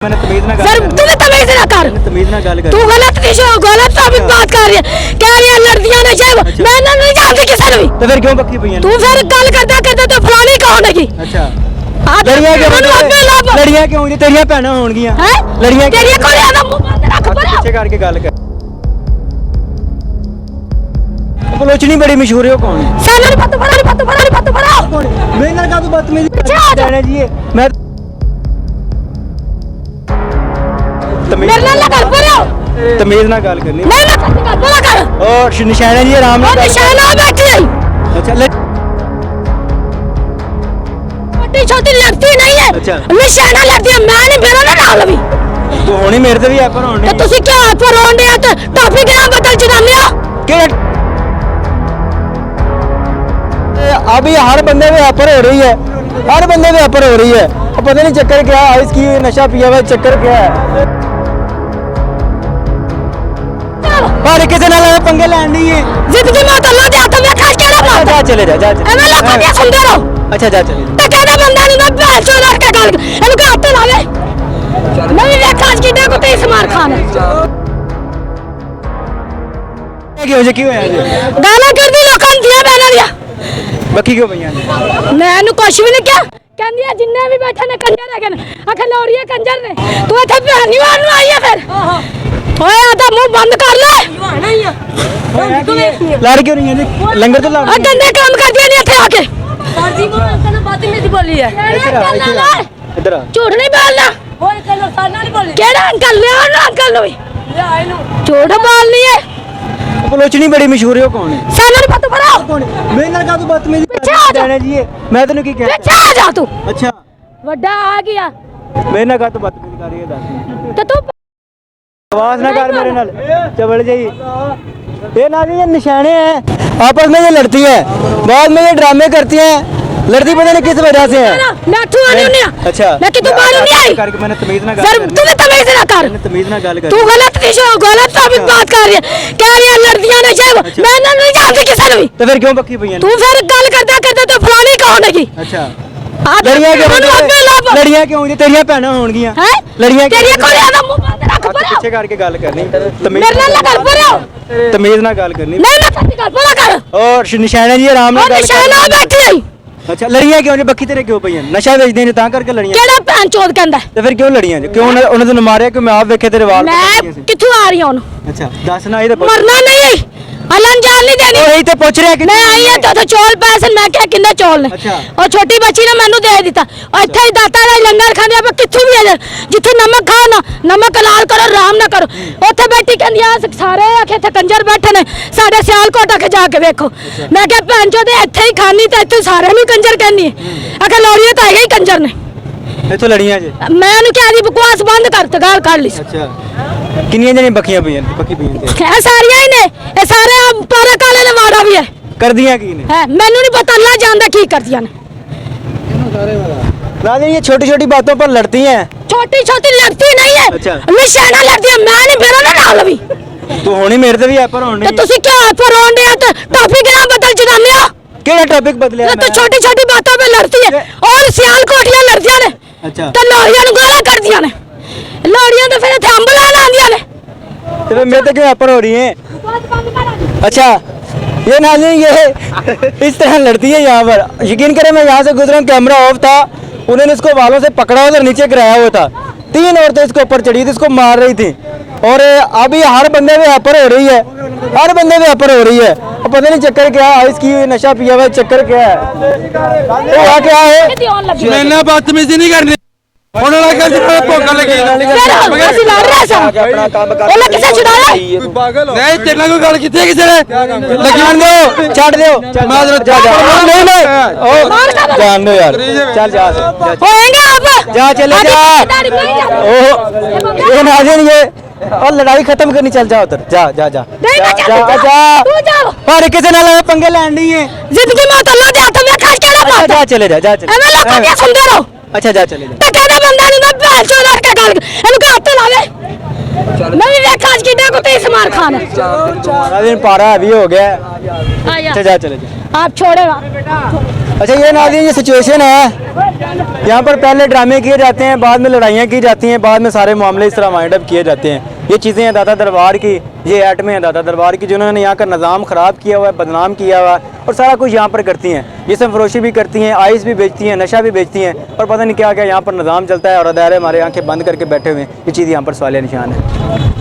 मैंने तमीज ना सर तुम्हें तमीज ना कर, तमीज ना गाल कर। तू गलत टॉपिक बात कर रही है, कह रही है लड़कियां ने चाहिए। अच्छा। मैं नहीं जानती किसी ने भी। तो फिर क्यों बक्की पई है? तू फिर गल करदा तो फलानी कौन है की? अच्छा लड़ियां क्यों जी तेरियां भैणां होणगियां हैं? लड़ियां तेरी कोई आदा मुंह बंद रख परे। पीछे करके गल कर। बलोचनी बड़ी मशहूर है, वो कौन है? सानू नहीं पता मेरे नाल का तो बदतमीजी पीछे आ जा। जी मैं मेरे नाल गल परे। तमीज ना गल करनी। मैं ना करती गल परे कर। और निशाना जी आराम और नाल। निशाना बैठी है। अच्छा छोटी छोटी लड़ती नहीं है। अच्छा। निशाना लड़ती है, मैं नहीं मेरा ना नाल भी। तू होनी मेरे ते भी ऐपर होनी। तो तुसी क्या पर रोंडे आ तो टॉपिक ना बदल जनाने हो। के अभी हर बंदे में ऐपर हो रही है, हर बंदे में ऐपर हो रही है। अब पता नहीं चक्कर क्या है, इसकी नशा पिया हुआ चक्कर क्या है। पर किसी नाल पंगे लैन नहीं है। जिंदगी में तो लोग आते मैं खास केड़ा बात। जा चले जा जा एवे लोग क्या सुनते रहो। अच्छा जा चले ते कहदा बंदा नहीं मैं बैठ चो लड़ के गल इनको के हाथ लावे। मैं भी देखा आज की देखो ते इसमार खान है। की होया जी गाना कर दी लोकां दिया बहना दिया। बक्की क्यों पईयां? मैनू कुछ भी नहीं किया। कहंदी है जिन्ने भी बैठे ने कंजर है आखे लौड़िए कंजर ने तू इथे भैनी वाल नु आई है फिर ओए आधा मुंह बंद कर ले। लड़ क्यों नहीं है जी? लंगर तो लड़ आ गंदे काम कर दिए नहीं इथे आके। सरजी को अंकल बात में बोली है। इधर आ। झूठ नहीं बोलना। वो अंकल साना नहीं बोली। केड़ा अंकल ले और अंकल नु ले आई नु झूठ बोलनी है। बलोचनी बड़ी मशहूर है, वो कौन है? सानू नहीं पता पड़ा। कौन है? मेरे नाल का तो बदतमीजी पीछे आ जा। जी मैं तैਨੂੰ ਕੀ ਕਹਿ। पीछे आ जा तू। अच्छा ਵੱਡਾ ਆ ਗਿਆ ਮੇਰੇ ਨਾਲ ਕਾ ਤੂੰ ਬਦਤਮੀਜ਼ੀ ਕਰ ਰਹੀ ਹੈ ਦੱਸ। ਤੇ ਤੂੰ आवाज ना कर मेरे नाल चबड़ जाइए। ये ना ये निशाने हैं, आपस में ये लड़ती है, बाद में ये ड्रामे करती हैं। लड़ती पता नहीं किस वजह से है। मैं तू आनी नहीं आ। अच्छा मैं कि तू बाहर नहीं आई। करके मैंने तमीज ना सर गल तूने तमीज ना कर, मैंने तमीज ना गल कर। तू गलत टॉपिक बात कर रही है, कह रही है लड़कियां ने चाहिए। मैं नहीं जानती किसी ने भी। तो फिर क्यों बक्की पई है? तू फिर गल करदा तो फलानी कौन है की? अच्छा लड़ियां लड़ियां क्यों जी तेरियां भैणां होणगियां हैं? लड़ियां तेरी कोई आदा मुंह बंद रख परे। पीछे करके गल करनी। मेरे नाल गल परे। तमीज ना गल करनी। नहीं मैं करती गल परे कर। और निशाना जी आराम और नाल गल निशाना बैठी है। अच्छा लड़ियां क्यों जी बक्की तेरे क्यों पई हैं? नशा बेचदे ने तां करके लड़ियां। केड़ा भैन चोद कहंदा है? ਤੇ ਫਿਰ ਕਿਉਂ ਲੜੀਆਂ ਜੀ? ਕਿਉਂ ਉਹਨਾਂ ਨੂੰ ਮਾਰਿਆ ਕਿ ਮੈਂ ਆਪ ਵੇਖੇ ਤੇਰੇ ਵਾਲ मैं किथों आ रही हूं? ਅੱਛਾ ਦੱਸ ਨਾ ਇਹਦੇ मरना नहीं, अलन जान नहीं देनी। ਉਹ ਇਹੀ ਤੇ ਪੁੱਛ ਰਿਹਾ ਕਿ मैं आई है तो चौल पैसे मैं क्या किन्ने चौल ने अच्छा। और छोटी बच्ची ने मैनू दे दिता और इत्थे ही दाता दा लंगर खाने आप किथों भी आ जा जिथे नमक खाओ ना नमक हलाल करो आराम ना करो। ओथे बैठी कहंदी आ सारे आखे इत्थे कंजर बैठे ने साडे सियालकोट आके जाके देखो। मैं क्या भैन चोद इत्थे ही खानी ते इत्थे सारे नु कंजर कहनी है आखे लौड़िए तो है ही कंजर ने। ਇੱਥੋਂ ਲੜੀਆਂ ਜੀ। मैं नु क्या दी बकवास बंद कर ते गाल काट ली। ਅੱਛਾ ਕਿੰਨੀਆਂ ਜਣੀਆਂ ਬੱਕੀਆਂ ਪਈਆਂ ਬੱਕੀ ਪਈਆਂ ਤੇ ए सारियां ही ने ए सारे पारा काले ने वाड़ा भी है ਕਰਦੀਆਂ ਕੀ ਨੇ? है मैनू नहीं पता अल्लाह जानदा की करदियां ने। राजा ये छोटी छोटी बातों पर लड़ती हैं। छोटी छोटी लड़ती नहीं है। अच्छा। निशाना लड़ती है, मैं नहीं मेरा ना नाल भी। तू होनी मेरे ते भी ऐपर होनी। तो तुसी क्या पर रोंडे आ तो टॉपिक ना बदल जनाने हो। ਕਿਹੜਾ ਟੌਪਿਕ ਬਦਲਿਆ तो छोटी छोटी बातों पे लड़ती है और सियाल कोठियां लड़दियां ने अच्छा तो लौड़ियां नु गालां करदियां ने। लौड़ियां तो फिर इत्थे अंब लैन आंदियां ने। तो फिर मेरे ते क्यों ऐपर हो रही है? अच्छा ये नाज़रीन ये इस तरह लड़ती है यहाँ पर। यकीन करें मैं यहाँ से गुजरा, कैमरा ऑफ था, उन्होंने इसको बालों से पकड़ा उधर नीचे गिराया हुआ था। 3 औरतें इसके ऊपर चढ़ी थी, इसको मार रही थी। और अभी हर बंदे में ऐपर हो रही है, हर बंदे में ऐपर हो रही है। अब पता नहीं चक्कर क्या है, इसकी नशा पिया हुआ चक्कर क्या है, वो क्या है। मैंने बदतमीजी नहीं करनी ਹੁਣ ਲੱਗਾ ਜਿਵੇਂ ਭੋਗਾ ਲੱਗੀ फिर असि लड़ रहे सा ओला किसे छुड़ाया? ਨਹੀਂ ਤੇਰੇ ਨਾਲ ਕੋਈ ਗੱਲ ਕੀਤੀ ਕਿਸੇ ਨੇ लगन दो छाड़ दो मैं जरा जा जा नहीं नहीं ओ जान दो यार चल जा होएंगे आप जा चले जा। दाढ़ी कोई जा। ओ ये नाज़रीन ये और लड़ाई खत्म करनी, चल जा उधर जा जा जा नहीं मैं जा जा जा। तू जा। और किसी नाल पंगे लैन नहीं है। जिंदगी में तो अल्लाह दे हाथ में खास केड़ा अच्छा बात जा चले जा जा चले। एवे लोग क्या सुनते रहो। अच्छा जा चले जा। ते कहदा बंदा नहीं मैं बैठ चो लड़ के गल इनको के हाथ लावे। मैं भी देखा आज की देखो ते इसमार खान है। नाज़रीन पारा अभी हो गया। आया अच्छा जा चले जा। आप छोड़े अच्छा ये नाज़रीन ये सिचुएशन है, यहाँ पर पहले ड्रामे किए जाते हैं, बाद में लड़ाइयाँ की जाती हैं, बाद में सारे मामले इस तरह वाइंड अप किए जाते हैं। ये चीज़ें हैं दाता दरबार की, ये एटमें हैं दाता दरबार की, जिन्होंने यहाँ का निज़ाम ख़राब किया हुआ है, बदनाम किया हुआ है और सारा कुछ यहाँ पर करती हैं। जिसम फरोशी भी करती हैं, आइस भी बेचती हैं, नशा भी बेचती हैं और पता नहीं क्या क्या यहाँ पर निज़ाम चलता है और अदारे हमारे आंखें बंद करके बैठे हुए हैं। ये चीज़ यहाँ पर सवालिया निशान है।